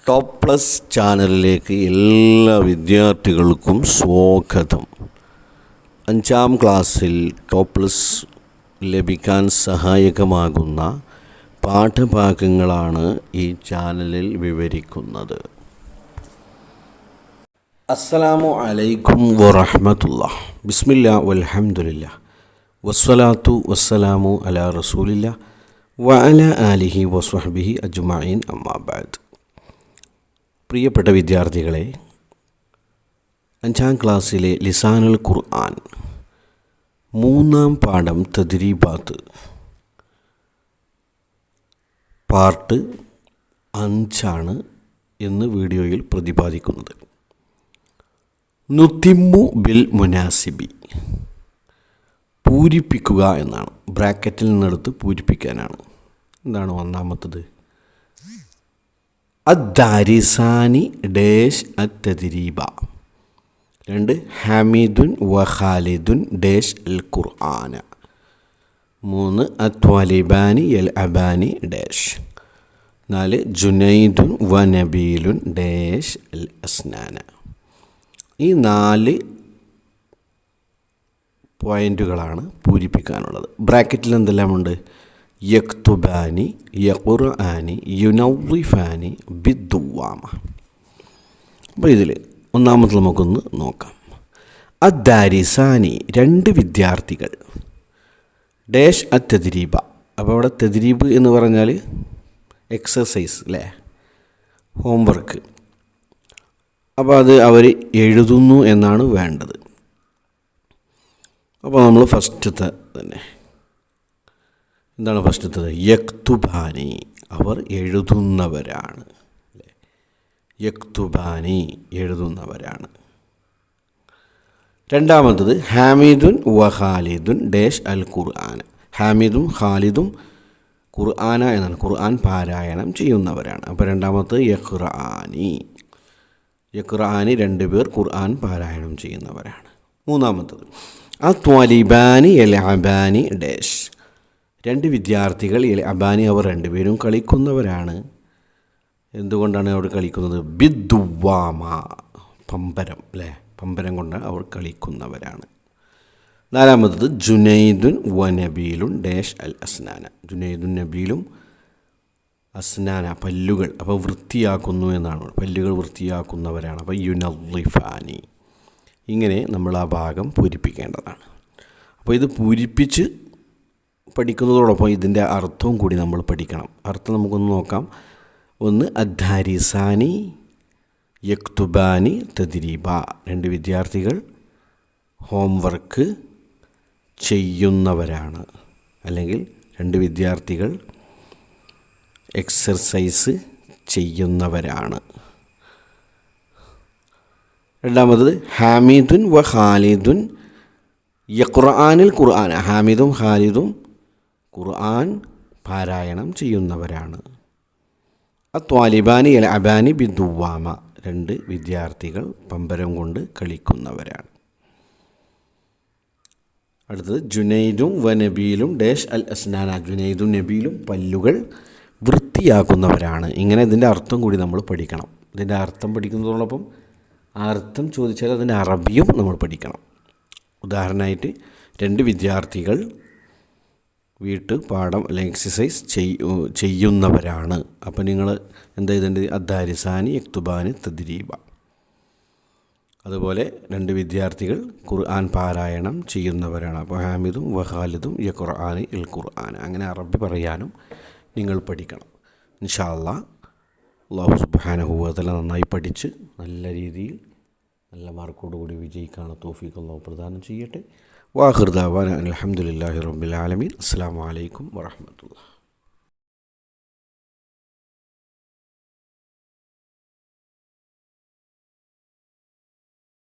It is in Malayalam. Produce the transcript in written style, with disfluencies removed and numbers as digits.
ടോപ്പ് പ്ലസ് ചാനലിലേക്ക് എല്ലാ വിദ്യാർത്ഥികൾക്കും സ്വാഗതം. 5ാം ക്ലാസ്സിൽ ടോപ്പ് പ്ലസ് ലഭിക്കാൻ സഹായകമാകുന്ന പാഠഭാഗങ്ങളാണ് ഈ ചാനലിൽ വിവരിക്കുന്നത്. അസ്സലാമു അലൈക്കും വറഹ്മത്തുള്ളാഹി. ബിസ്മില്ലാ വൽഹംദുലില്ലാ വസ്സലാത്തു വസ്സലാമു അലാ റസൂലില്ലാ വഅലാ ആലിഹി വസ്വഹ്ബിഹി അജ്മഈൻ അമ്മാ ബഅദ്. പ്രിയപ്പെട്ട വിദ്യാർത്ഥികളെ, 5ാം ക്ലാസ്സിലെ ലിസാനുൽ ഖുർആൻ 3ാം പാഠം തദ്രീബാത്ത് പാർട്ട് 5 എന്ന് വീഡിയോയിൽ പ്രതിപാദിക്കുന്നത്. നുതിമ്മു ബിൽ മുനാസിബി, പൂരിപ്പിക്കുക എന്നാണ്. ബ്രാക്കറ്റിൽ നിന്നെടുത്ത് പൂരിപ്പിക്കാനാണ്. എന്താണ് ഒന്നാമത്തത്? അദ്ദാരിസാനി ഡേഷ് അത്തദ്രീബ. 2 ഹമീദുൻ വ ഖാലിദുൻ ഡേഷ് അൽ ഖുർആന. 3 അത്വാലിബാനി യൽ അബാനി ഡേഷ്. 4 ജുനൈദുൻ വ നബീലുൻ ഡേഷ് അൽ അസ്നാന. ഈ 4 പോയിൻ്റുകളാണ് പൂരിപ്പിക്കാനുള്ളത്. ബ്രാക്കറ്റിൽ എന്തെല്ലാമുണ്ട്? യക്തുബാനി, യഖുർആനി, യുനവ്വിഫാനി ബിദ്ദുവാമ. അപ്പോൾ ഇതിൽ ഒന്നാമത് നമുക്കൊന്ന് നോക്കാം. അദ്ദാരിസാനി, 2 വിദ്യാർത്ഥികൾ. ഡേഷ് അത്തദ്രീബ. അപ്പോൾ അവിടെ തദ്രീബ് എന്ന് പറഞ്ഞാൽ എക്സസൈസ് അല്ലേ, ഹോംവർക്ക്. അപ്പോൾ അത് അവർ എഴുതുന്നു എന്നാണ് വേണ്ടത്. അപ്പോൾ നമ്മൾ ഫസ്റ്റത്തെ തന്നെ എന്താണ് ഫസ്റ്റത്തത്? യക്തുബാനി, അവർ എഴുതുന്നവരാണ് അല്ലേ. യക്തുബാനി, എഴുതുന്നവരാണ്. രണ്ടാമത്തത് ഹാമിദുൻ വ ഖാലിദുൻ ഡേഷ് അൽ ഖുർആന. ഹാമിദും ഖാലിദും ഖുർആന എന്നാണ്, ഖുർആൻ പാരായണം ചെയ്യുന്നവരാണ്. അപ്പോൾ രണ്ടാമത്തത് യഖ്റആനി. യഖ്റആനി 2 പേർ ഖുർആൻ പാരായണം ചെയ്യുന്നവരാണ്. മൂന്നാമത്തത് അത്വാലിബാനി യൽഅബാനി ഡേഷ്. 2 വിദ്യാർത്ഥികൾ യൽഅബാനി, അവർ 2 പേരും കളിക്കുന്നവരാണ്. എന്തുകൊണ്ടാണ് അവർ കളിക്കുന്നത്? ബിദ്ദുവാമ, പമ്പരം അല്ലേ, പമ്പരം കൊണ്ട് അവർ കളിക്കുന്നവരാണ്. നാലാമത്തത് ജുനൈദുൻ വ നബീലുൻ ഡേഷ് അൽ അസ്നാന. ജുനൈദുൻ നബീലും അസ്നാന, പല്ലുകൾ. അപ്പോൾ വൃത്തിയാക്കുന്നു എന്നാണ്, പല്ലുകൾ വൃത്തിയാക്കുന്നവരാണ്. അപ്പോൾ യുനവ്വിഫാനി. ഇങ്ങനെ നമ്മൾ ആ ഭാഗം പൂരിപ്പിക്കേണ്ടതാണ്. അപ്പോൾ ഇത് പൂരിപ്പിച്ച് പഠിക്കുന്നതോടൊപ്പം ഇതിൻ്റെ അർത്ഥവും കൂടി നമ്മൾ പഠിക്കണം. അർത്ഥം നമുക്കൊന്ന് നോക്കാം. ഒന്ന് അദ്ദാരിസാനി യക്തുബാനി തദ്രീബ. 2 വിദ്യാർത്ഥികൾ ഹോംവർക്ക് ചെയ്യുന്നവരാണ്, അല്ലെങ്കിൽ 2 വിദ്യാർത്ഥികൾ എക്സർസൈസ് ചെയ്യുന്നവരാണ്. രണ്ടാമത് ഹാമിദുൻ വ ഖാലിദുൻ യഖ്റആനിൽ ഖുർആന. ഹാമിദും ഖാലിദും ഖുർആൻ പാരായണം ചെയ്യുന്നവരാണ്. അത്വാലിബാനി യൽഅബാനി ബിദ്ദുവാമ. 2 വിദ്യാർത്ഥികൾ പമ്പരം കൊണ്ട് കളിക്കുന്നവരാണ്. അടുത്തത് ജുനൈദും വ നബീലും ഡേഷ് അൽ അസ്നാന. ജുനൈദും നബീലും പല്ലുകൾ വൃത്തിയാക്കുന്നവരാണ്. ഇങ്ങനെ ഇതിൻ്റെ അർത്ഥം കൂടി നമ്മൾ പഠിക്കണം. ഇതിൻ്റെ അർത്ഥം പഠിക്കുന്നതോടൊപ്പം അർത്ഥം ചോദിച്ചാൽ അതിൻ്റെ അറബിയും നമ്മൾ പഠിക്കണം. ഉദാഹരണമായിട്ട് 2 വിദ്യാർത്ഥികൾ പാഠം അല്ലെങ്കിൽ എക്സസൈസ് ചെയ്യുന്നവരാണ്. അപ്പോൾ നിങ്ങൾ എന്താ എഴുതേണ്ടത്? അദ്ദാരിസാനി യക്തുബാനി തദ്രീബ. അതുപോലെ 2 വിദ്യാർത്ഥികൾ ഖുർആൻ പാരായണം ചെയ്യുന്നവരാണ്. അപ്പോൾ ഹാമിദും വ ഖാലിദും യഖ്റആനി ഇൽ ഖുർആൻ. അങ്ങനെ അറബി പറയാനും നിങ്ങൾ പഠിക്കണം. ഇൻഷാ അല്ലാഹ് അല്ലാഹു സുബ്ഹാനഹു വ തആല നന്നായി പഠിച്ച് നല്ല രീതിയിൽ നല്ല മാർക്കോടുകൂടി വിജയിക്കാനുള്ള തൗഫീഖ് അല്ലാഹു പ്രദാനം ചെയ്യട്ടെ. വാഖിർ ദഅവാന അൽഹംദുലില്ലാഹി റബ്ബിൽ ആലമീൻ. അസ്സലാമു അലൈക്കും വറഹ്മത്തുള്ളാഹി.